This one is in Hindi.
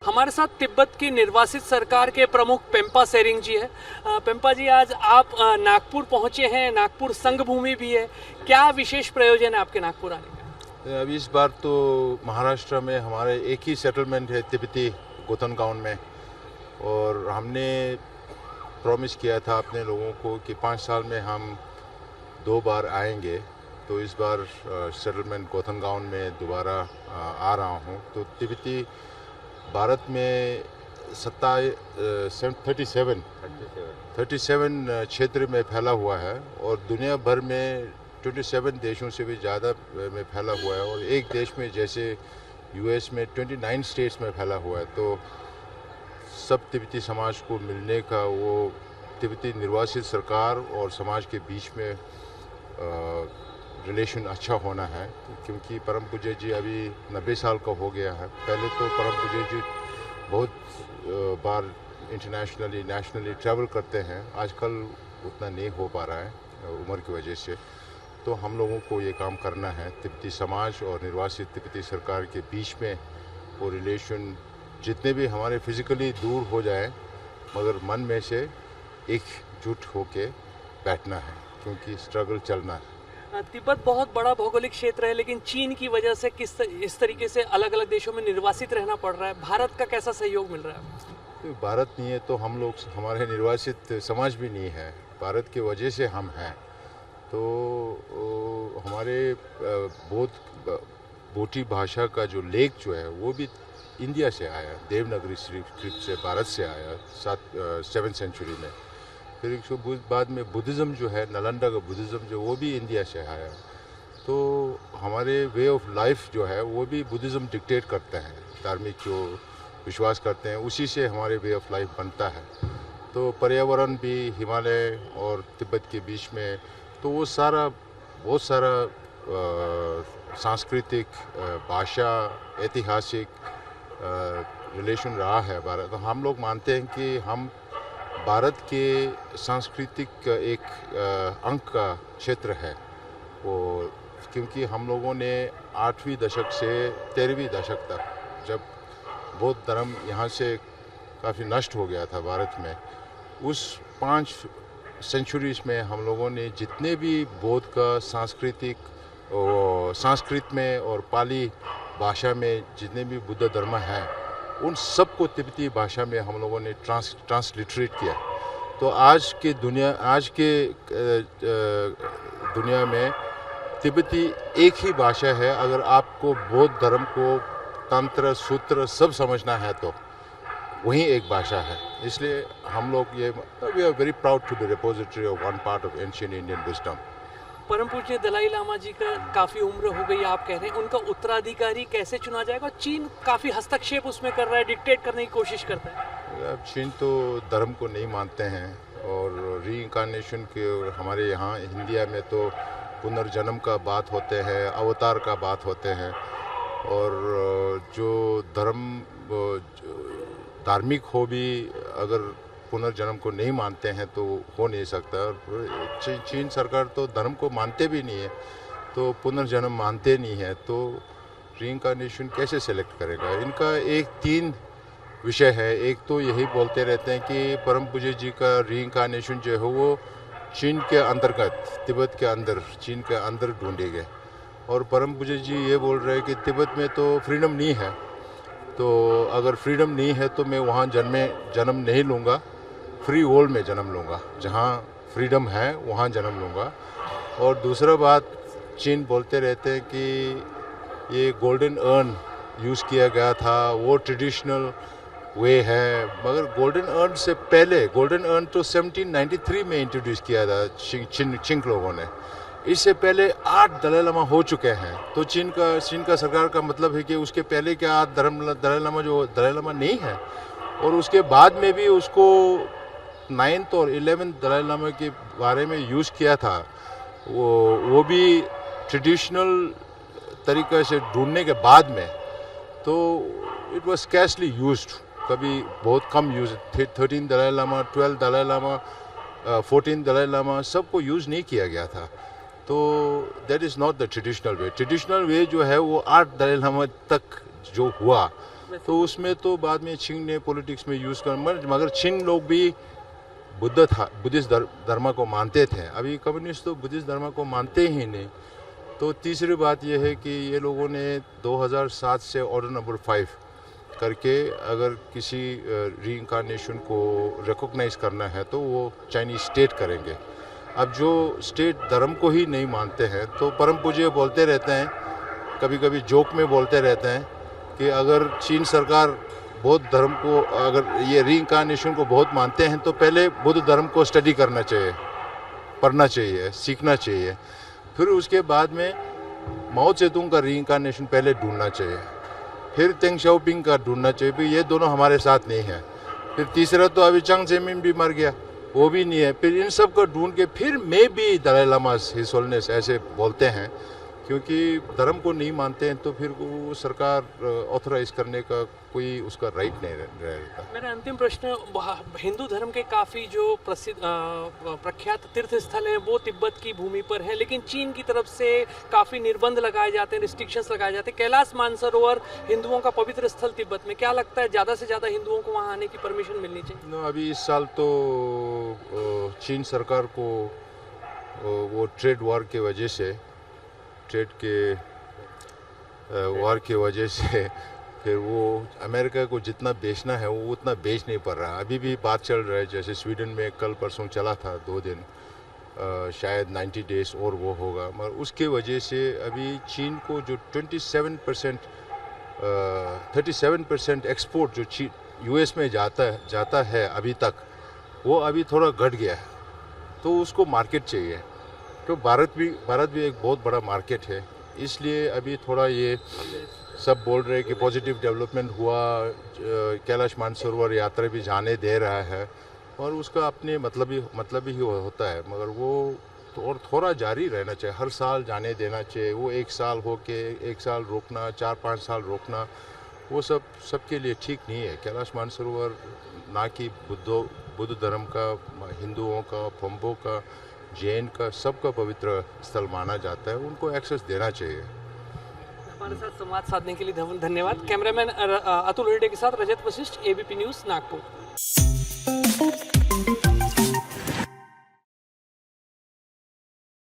हमारे साथ तिब्बत की निर्वासित सरकार के प्रमुख पेम्पा सेरिंग जी है। पेम्पा जी, आज आप नागपुर पहुंचे हैं, नागपुर संघ भूमि भी है, क्या विशेष प्रयोजन है आपके नागपुर आने का? अभी इस बार तो महाराष्ट्र में हमारे एक ही सेटलमेंट है तिब्बती गोथनगांव में, और हमने प्रॉमिस किया था अपने लोगों को कि 5 साल में हम 2 बार आएंगे। तो इस बार सेटलमेंट गोथनगांव में दोबारा आ रहा हूँ। तो तिब्बती भारत में 37 क्षेत्र में फैला हुआ है, और दुनिया भर में 27 देशों से भी ज़्यादा में फैला हुआ है, और एक देश में जैसे यूएस में 29 स्टेट्स में फैला हुआ है। तो सब तिब्बती समाज को मिलने का, वो तिब्बती निर्वासित सरकार और समाज के बीच में रिलेशन अच्छा होना है, क्योंकि परम पूज्य जी अभी 90 साल का हो गया है। पहले तो परम पूज्य जी बहुत बार इंटरनेशनली नेशनली ट्रैवल करते हैं, आजकल उतना नहीं हो पा रहा है उम्र की वजह से। तो हम लोगों को ये काम करना है, तिब्बती समाज और निर्वासित तिब्बती सरकार के बीच में वो रिलेशन जितने भी हमारे फिज़िकली दूर हो जाए, मगर मन में से एकजुट होके बैठना है, क्योंकि स्ट्रगल चलना है। तिब्बत बहुत बड़ा भौगोलिक क्षेत्र है, लेकिन चीन की वजह से इस तरीके से अलग अलग देशों में निर्वासित रहना पड़ रहा है। भारत का कैसा सहयोग मिल रहा है? तो भारत नहीं है तो हम लोग, हमारे निर्वासित समाज भी नहीं है, भारत की वजह से हम हैं। तो हमारे बोटी भाषा का जो लेख जो है वो भी इंडिया से आया, देवनागरी स्क्रिप्ट से, भारत से आया 7वीं सेंचुरी में। फिर इसके बाद में बुद्धिज़्म जो है, नालंदा का बुद्धिज़्म जो, वो भी इंडिया से आया। तो हमारे वे ऑफ लाइफ जो है वो भी बुद्धिज़्म डिक्टेट करता है, धार्मिक जो विश्वास करते हैं उसी से हमारे वे ऑफ लाइफ बनता है। तो पर्यावरण भी हिमालय और तिब्बत के बीच में, तो वो बहुत सारा सांस्कृतिक, भाषा, ऐतिहासिक रिलेशन रहा है भारत। तो हम लोग मानते हैं कि हम भारत के सांस्कृतिक एक अंग का क्षेत्र है वो, क्योंकि हम लोगों ने 8वीं दशक से 13वीं दशक तक, जब बौद्ध धर्म यहाँ से काफ़ी नष्ट हो गया था भारत में, उस 5 सेंचुरीज में हम लोगों ने जितने भी बौद्ध का संस्कृत में और पाली भाषा में जितने भी बुद्ध धर्म हैं, उन सबको तिब्बती भाषा में हम लोगों ने ट्रांसलिटरेट किया। तो आज के दुनिया में तिब्बती एक ही भाषा है। अगर आपको बौद्ध धर्म को तंत्र सूत्र सब समझना है तो वही एक भाषा है। इसलिए हम लोग we are very proud to be repository of one part of ancient Indian wisdom. परम पूज्य दलाई लामा जी का काफ़ी उम्र हो गई, आप कह रहे हैं, उनका उत्तराधिकारी कैसे चुना जाएगा? चीन काफ़ी हस्तक्षेप उसमें कर रहा है, डिक्टेट करने की कोशिश करता है। चीन तो धर्म को नहीं मानते हैं, और री-इनकार्नेशन के हमारे यहाँ इंडिया में तो पुनर्जन्म का बात होते हैं, अवतार का बात होते हैं, और जो धार्मिक हो भी अगर पुनर्जन्म को नहीं मानते हैं तो हो नहीं सकता। और चीन सरकार तो धर्म को मानते भी नहीं है, तो पुनर्जन्म मानते नहीं है, तो रीइंकार्नेशन कैसे सेलेक्ट करेगा? इनका 3 विषय है। एक तो यही बोलते रहते हैं कि परम पूज्य जी का रीइंकार्नेशन जो है वो चीन के अंतर्गत, तिब्बत के अंदर, चीन के अंदर ढूंढेंगे। और परम पूज्य जी ये बोल रहे हैं कि तिब्बत में तो फ्रीडम नहीं है, तो अगर फ्रीडम नहीं है तो मैं वहाँ जन्म नहीं लूँगा, फ्री वर्ल्ड में जन्म लूँगा, जहाँ फ्रीडम है वहाँ जन्म लूँगा। और दूसरा बात, चीन बोलते रहते हैं कि ये गोल्डन अर्न यूज़ किया गया था, वो ट्रेडिशनल वे है, मगर गोल्डन अर्न से पहले, गोल्डन अर्न तो 1793 में इंट्रोड्यूस किया था चिंग लोगों ने। इससे पहले 8 दलाई लामा हो चुके हैं। तो चीन का सरकार का मतलब है कि उसके पहले के 8 दलाई लामा जो दलाई लामा नहीं है, और उसके बाद में भी उसको 9th और 11th दलाई लामा के बारे में यूज़ किया था, वो भी ट्रेडिशनल तरीक़े से ढूंढने के बाद में, तो इट वाज स्कैर्सली यूज्ड, कभी बहुत कम यूज। 13 दलाई लामा, 12 दलाई लामा, 14 दलाई लामा, सबको यूज़ नहीं किया गया था। तो that is not the traditional way. Traditional way जो है वो 8 दलाई लामा तक जो हुआ, तो उसमें तो बाद में चीन ने पॉलिटिक्स में यूज़ कर, मगर चीन लोग भी बुद्धिस्ट धर्म को मानते थे। अभी कम्युनिस्ट तो बुद्धिस्ट धर्म को मानते ही नहीं। तो तीसरी बात यह है कि ये लोगों ने 2007 से ऑर्डर नंबर 5 करके अगर किसी रीइंकार्नेशन को रिकॉग्नाइज करना है तो वो चाइनीज स्टेट करेंगे। अब जो स्टेट धर्म को ही नहीं मानते हैं तो परम पूज्य बोलते रहते हैं, कभी कभी जोक में बोलते रहते हैं कि अगर चीन सरकार बौद्ध धर्म को, अगर ये रीइंकार्नेशन को बहुत मानते हैं तो पहले बुद्ध धर्म को स्टडी करना चाहिए, पढ़ना चाहिए, सीखना चाहिए। फिर उसके बाद में माओ त्से-तुंग का रीइंकार्नेशन पहले ढूंढना चाहिए, फिर तेंग शाओपिंग का ढूंढना चाहिए। फिर ये दोनों हमारे साथ नहीं है। फिर तीसरा तो अभी चांग जेमिन भी मर गया, वो भी नहीं है। फिर इन सब को ढूंढ के फिर मैं भी दलाई लामा हिज होलिनेस ऐसे बोलते हैं, क्योंकि धर्म को नहीं मानते हैं तो फिर वो सरकार ऑथराइज करने का कोई उसका राइट नहीं रहता। मेरा अंतिम प्रश्न, हिंदू धर्म के काफ़ी जो प्रसिद्ध प्रख्यात तीर्थ स्थल हैं वो तिब्बत की भूमि पर है, लेकिन चीन की तरफ से काफ़ी निर्बंध लगाए जाते हैं, रिस्ट्रिक्शंस लगाए जाते हैं। कैलाश मानसरोवर हिंदुओं का पवित्र स्थल तिब्बत में, क्या लगता है ज़्यादा से ज़्यादा हिंदुओं को वहाँ आने की परमिशन मिलनी चाहिए? अभी इस साल तो चीन सरकार को वो ट्रेड वार के वजह से, ट्रेड के वार की वजह से फिर वो अमेरिका को जितना बेचना है वो उतना बेच नहीं पा रहा। अभी भी बात चल रहा है, जैसे स्वीडन में कल परसों चला था 2 दिन, शायद 90 डेज और वो होगा। मगर उसके वजह से अभी चीन को जो 37% एक्सपोर्ट जो यूएस में जाता है अभी तक, वो अभी थोड़ा घट गया है। तो उसको मार्केट चाहिए। तो भारत भी एक बहुत बड़ा मार्केट है, इसलिए अभी थोड़ा ये सब बोल रहे हैं कि पॉजिटिव डेवलपमेंट हुआ, कैलाश मानसरोवर यात्रा भी जाने दे रहा है, और उसका अपने मतलब ही होता है। मगर वो तो और थोड़ा जारी रहना चाहिए, हर साल जाने देना चाहिए। वो 1 साल हो के 1 साल रोकना, 4-5 साल रोकना, वो सबके लिए ठीक नहीं है। कैलाश मानसरोवर ना कि बुद्ध धर्म का, हिंदुओं का, फंबो का, जैन का, सबका पवित्र स्थल माना जाता है। उनको एक्सेस देना चाहिए। हमारे साथ संवाद साधने के लिए धन्यवाद। कैमरामैन अतुल हेगड़े के साथ रजत वशिष्ठ, एबीपी न्यूज़, नागपुर।